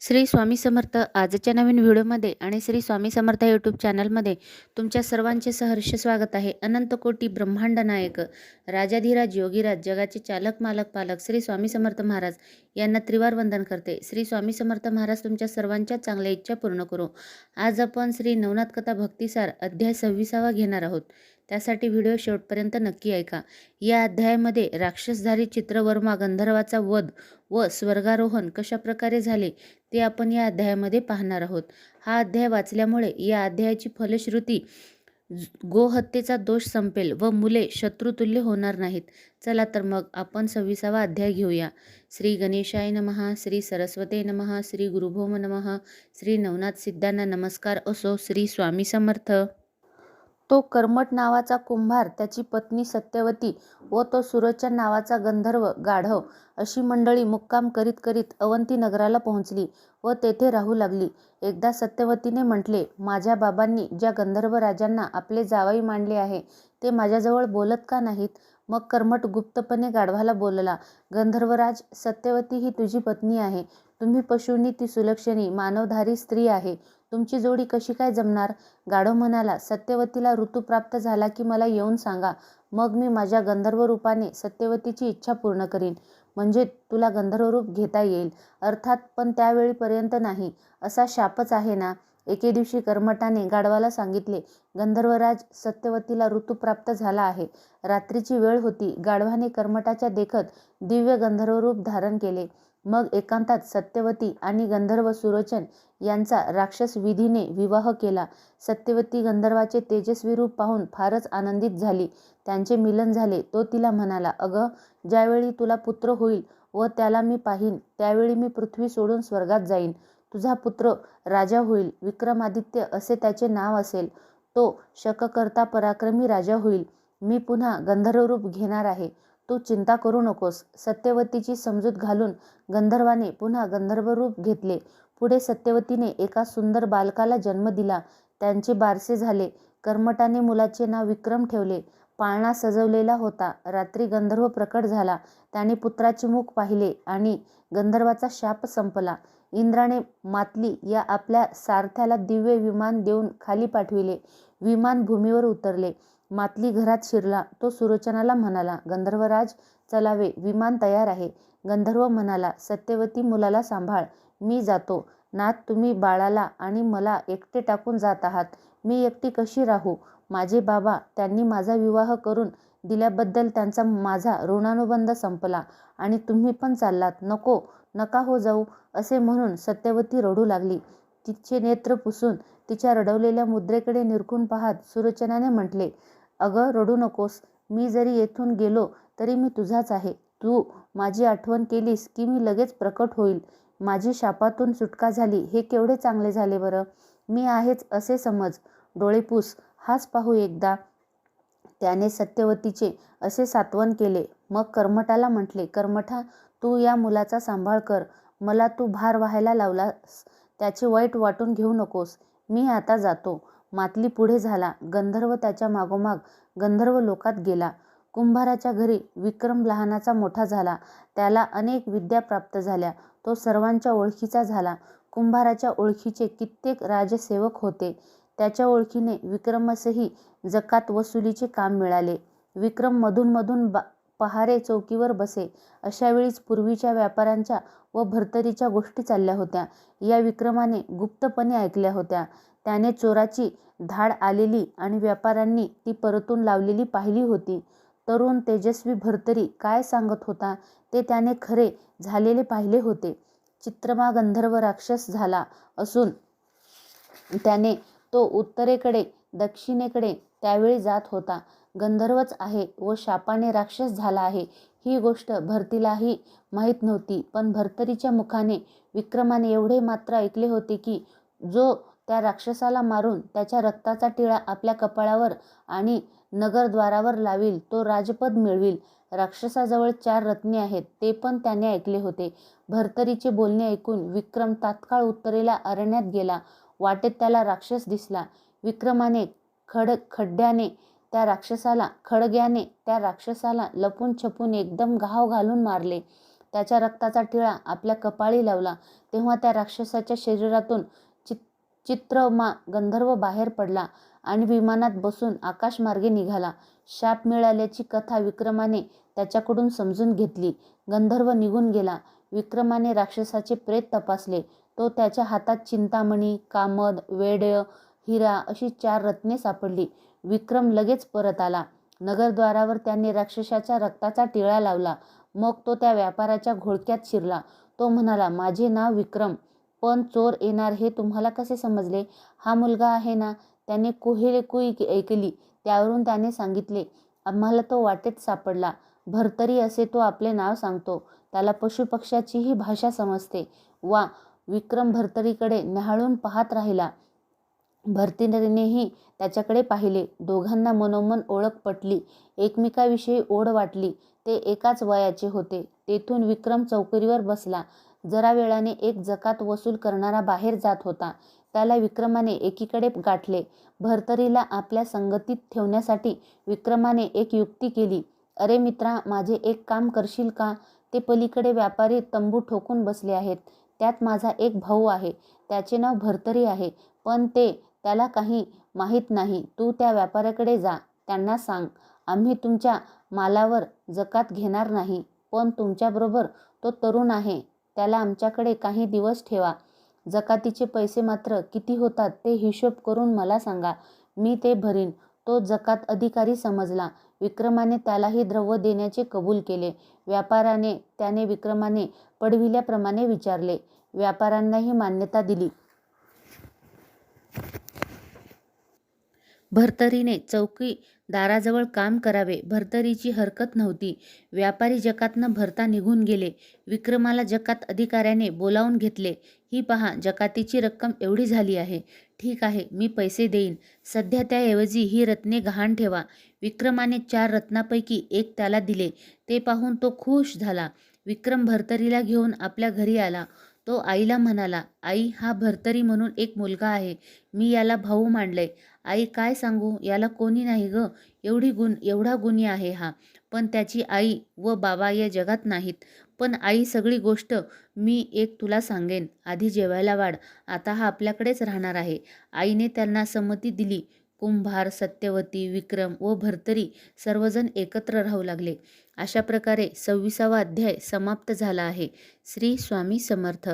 श्री स्वामी समर्थ. आजच्या नवीन व्हिडिओमध्ये आणि श्री स्वामी समर्थ यूट्यूब चॅनलमध्ये तुमच्या सर्वांचे सहर्ष स्वागत आहे. अनंत कोटी ब्रह्मांड नायक राजाधिराज योगीराज जगाचे चालक मालक पालक श्री स्वामी समर्थ महाराज यांना त्रिवार वंदन करते. श्री स्वामी समर्थ महाराज तुमच्या सर्वांच्या चांगल्या इच्छा पूर्ण करो. आज आपण श्री नवनाथ कथा भक्तिसार अध्याय 26 घेणार आहोत. त्यासाठी व्हिडिओ शेवटपर्यंत नक्की ऐका. या अध्यायामध्ये राक्षसधारी चित्रवर्मा गंधर्वाचा वध व स्वर्गारोहण कशा प्रकारे झाले ते आपण या अध्यायामध्ये पाहणार आहोत. हा अध्याय वाचल्यामुळे या अध्यायाची फलश्रुती गोहत्येचा दोष संपेल व मुले शत्रुतुल्य होणार नाहीत. चला तर मग आपण 26वा अध्याय घेऊया. श्री गणेशाय नमः. श्री सरस्वते नमः. श्री गुरुभौम नमः. श्री नवनाथ सिद्धांना नमस्कार असो. श्री स्वामी समर्थ. तो कर्मट नावाचा कुंभार, त्याची पत्नी सत्यवती व तो सुरोचन नावाचा गंधर्व गाढव अशी मंडळी मुक्काम करीत करीत अवंती नगराला पोहोचली व तेथे राहू लागली. एकदा सत्यवतीने म्हटले, माझ्या बाबांनी ज्या गंधर्व राजांना आपले जावई मांडले आहे ते माझ्याजवळ बोलत का नाहीत? मग कर्मट गुप्तपणे गाढवाला बोलला, गंधर्वराज, सत्यवती ही तुझी पत्नी आहे. तुम्ही पशुनी ती सुलक्षणी मानवधारी स्त्री आहे. तुमची जोडी कशी काय जमणार? गाढव म्हणाला, सत्यवतीला ऋतू प्राप्त झाला की मला येऊन सांगा, मग मी माझ्या गंधर्व रूपाने सत्यवतीची इच्छा पूर्ण करीन. म्हणजे तुला गंधर्व रूप घेता येईल, अर्थात, पण त्यावेळीपर्यंत नाही, असा शापच आहे ना. एके दिवशी कर्मटाने गाढवाला सांगितले, गंधर्वराज, सत्यवतीला ऋतू प्राप्त झाला आहे. रात्रीची वेळ होती. गाढवाने कर्मटाच्या देखत दिव्य गंधर्व रूप धारण केले. मग एकांतात सत्यवती आणि गंधर्व सुरोचन यांचा राक्षस विधीने विवाह केला. सत्यवती गंधर्वाचे तेजस्वी रूप पाहून फारच आनंदित झाली. त्यांचे मिलन झाले. तो तिला म्हणाला, अगं, ज्यावेळी तुला पुत्र होईल व त्याला मी पाहीन त्यावेळी मी पृथ्वी सोडून स्वर्गात जाईन. तुझा पुत्र राजा होईल. विक्रमादित्य असे त्याचे नाव असेल. तो शककर्ता पराक्रमी राजा होईल. मी पुन्हा गंधर्व रूप घेणार आहे. तू चिंता करू नकोस. सत्यवतीची समजूत घालून गंधर्वाने पुन्हा गंधर्व रूप घेतले. पुढे सत्यवतीने एका सुंदर बालकाला जन्म दिला. त्यांचे बारसे झाले. कर्मटाने मुलाचे नाव विक्रम ठेवले. पाळणा सजवलेला होता. रात्री गंधर्व प्रकट झाला. त्याने पुत्राचे मुख पाहिले आणि गंधर्वाचा शाप संपला. इंद्राने मातली या आपल्या सारथ्याला दिव्य विमान देऊन खाली पाठविले. विमान भूमीवर उतरले. मातली घरात शिरला. तो सुरोचनाला म्हणाला, गंधर्वराज, चलावे, विमान तयार आहे. गंधर्व म्हणाला, सत्यवती, मुलाला सांभाळ, मी जातो. नाथ, तुम्ही बाळाला आणि मला एकटे टाकून जात आहात. मी एकटी कशी राहू? माझे बाबा, त्यांनी माझा विवाह करून दिल्याबद्दल त्यांचा माझा ऋणानुबंध संपला आणि तुम्ही पण चाललात. नको, नका हो जाऊ, असे म्हणून सत्यवती रडू लागली. तिचे नेत्र पुसून तिच्या रडवलेल्या मुद्रेकडे निरखून पाहत सुरोचनाने म्हटले, अगं, रडू नकोस. मी जरी येथून गेलो तरी मी तुझाच आहे. तू माझी आठवण केलीस की मी लगेच प्रकट होईल. माझी शापातून सुटका झाली, हे केवढे चांगले झाले बरं. मी आहेच असे समज. डोळे पुस, हाच पाहू एकदा. त्याने सत्यवतीचे असे सांत्वन केले. मग कर्मटाला म्हटले, कर्मठा, तू या मुलाचा सांभाळ कर. मला तू भार व्हायला लावलास त्याचे वाईट वाटून घेऊ नकोस. मी आता जातो. मातली पुढे झाला. गंधर्व त्याच्या मागोमाग गंधर्व लोकात गेला. कुंभाराच्या घरी विक्रम लहानाचा मोठा झाला. त्याला अनेक विद्या प्राप्त झाल्या. तो सर्वांच्या ओळखीचा झाला. कुंभाराच्या ओळखीचे कित्येक राजसेवक होते. त्याच्या ओळखीने विक्रमसही जकात वसुलीचे काम मिळाले. विक्रम मधून पहारे चौकीवर बसे. अशा वेळीच पूर्वीच्या व्यापाऱ्यांच्या व भर्तरीच्या गोष्टी चालल्या होत्या. या विक्रमाने गुप्तपणे ऐकल्या होत्या. त्याने चोराची धाड आलेली आणि व्यापाऱ्यांनी ती परतून लावलेली पाहिली होती. तरुण तेजस्वी भर्तरी काय सांगत होता ते त्याने खरे झालेले पाहिले होते. चित्रमा गंधर्व राक्षस झाला असून त्याने तो उत्तरेकडे दक्षिणेकडे त्यावेळी जात होता. गंधर्वच आहे व शापाने राक्षस झाला आहे ही गोष्ट भरतीलाही माहीत नव्हती. पण भर्तरीच्या मुखाने विक्रमाने एवढे मात्र ऐकले होते की जो त्या राक्षसाला मारून त्याच्या रक्ताचा टिळा आपल्या कपाळावर आणि नगरद्वारावर लावील तो राजपद मिळविल. राक्षसाजवळ 4 रत्ने आहेत ते पण त्याने ऐकले होते. भर्तरीचे बोलणे ऐकून विक्रम तात्काळ उत्तरेला अरण्यात गेला. वाटेत त्याला राक्षस दिसला. विक्रमाने खड्ग्याने त्या राक्षसाला लपून छपून एकदम घाव घालून मारले. त्याच्या रक्ताचा टिळा आपल्या कपाळी लावला तेव्हा त्या राक्षसाच्या शरीरातून चित्रमा गंधर्व बाहेर पडला आणि विमानात बसून आकाशमार्गे निघाला. शाप मिळाल्याची कथा विक्रमाने त्याच्याकडून समजून घेतली. गंधर्व निघून गेला. विक्रमाने राक्षसाचे प्रेत तपासले. तो त्याच्या हातात चिंतामणी, कामद, वैड्य, हिरा अशी 4 रत्ने सापडली. विक्रम लगेच परत आला. नगरद्वारावर त्याने राक्षसाच्या रक्ताचा टिळा लावला. मग तो त्या व्यापाऱ्याच्या घोळक्यात शिरला. तो म्हणाला, माझे नाव विक्रम, पण चोर येणार हे तुम्हाला कसे समजले? हा मुलगा आहे ना? त्याने कुई ऐकली. त्यावरून त्याने सांगितले, आम्हाला तो वाटेत सापडला. भर्तरी असे तो आपले नाव सांगतो. त्याला पशुपक्ष्याचीही भाषा समजते. वा! विक्रम भर्तरीकडे न्याहाळून पाहत राहिला. भर्तरीनेही त्याच्याकडे पाहिले. दोघांना मनोमन ओळख पटली. एकमेकाविषयी ओढ वाटली. ते एकाच वयाचे होते. तेथून विक्रम चौकरीवर बसला. जरा वेळाने एक जकात वसूल करणारा बाहेर जात होता. त्याला विक्रमाने एकीकडे गाठले. भर्तरीला आपल्या संगतीत ठेवण्यासाठी विक्रमाने एक युक्ती केली. अरे मित्रा, माझे एक काम करशील का? ते पलीकडे व्यापारी तंबू ठोकून बसले आहेत. त्यात माझा एक भाऊ आहे. त्याचे नाव भर्तरी आहे, पण त्याला काही माहीत नाही. तू त्या व्यापाऱ्याकडे जा. त्यांना सांग, आम्ही तुमच्या मालावर जकात घेणार नाही, पण तुमच्याबरोबर तो तरुण आहे. त्याला आमच्याकडे काही दिवस ठेवा. जकातीचे पैसे मात्र किती होतात ते हिशोब करून मला सांगा. मी ते भरीन. तो जकात अधिकारी समजला. विक्रमाने त्यालाही द्रव्य देण्याचे कबूल केले. त्याने विक्रमाने पडविल्याप्रमाणे विचारले. व्यापाऱ्यांनाही मान्यता दिली. भर्तरीने चौकीदाराजवळ काम करावे. भर्तरीची हरकत नव्हती. व्यापारी जकात न भरता निघून गेले. विक्रमाला जकात अधिकाऱ्याने बोलावून घेतले. ही पहा, जकातीची रक्कम एवढी झाली आहे. ठीक आहे, मी पैसे देईन. सध्या त्याऐवजी ही रत्ने गहाण ठेवा. विक्रमाने 4 रत्नांपैकी एक त्याला दिले. ते पाहून तो खुश झाला. विक्रम भर्तरीला घेऊन आपल्या घरी आला. तो आईला म्हणाला, आई, हा भर्तरी म्हणून एक मुलगा आहे. मी याला भाऊ मानलंय. आई, काय सांगू, याला कोणी नाही ग. एवढा गुणी आहे हा. पण त्याची आई व बाबा या जगात नाहीत. पण आई, सगळी गोष्ट मी एक तुला सांगेन. आधी जेवायला वाढ. आता हा आपल्याकडेच राहणार आहे. आईने त्यांना संमती दिली. कुंभार, सत्यवती, विक्रम व भर्तरी सर्वजण एकत्र राहू लागले. अशा प्रकारे 26वा अध्याय समाप्त झाला आहे. श्री स्वामी समर्थ.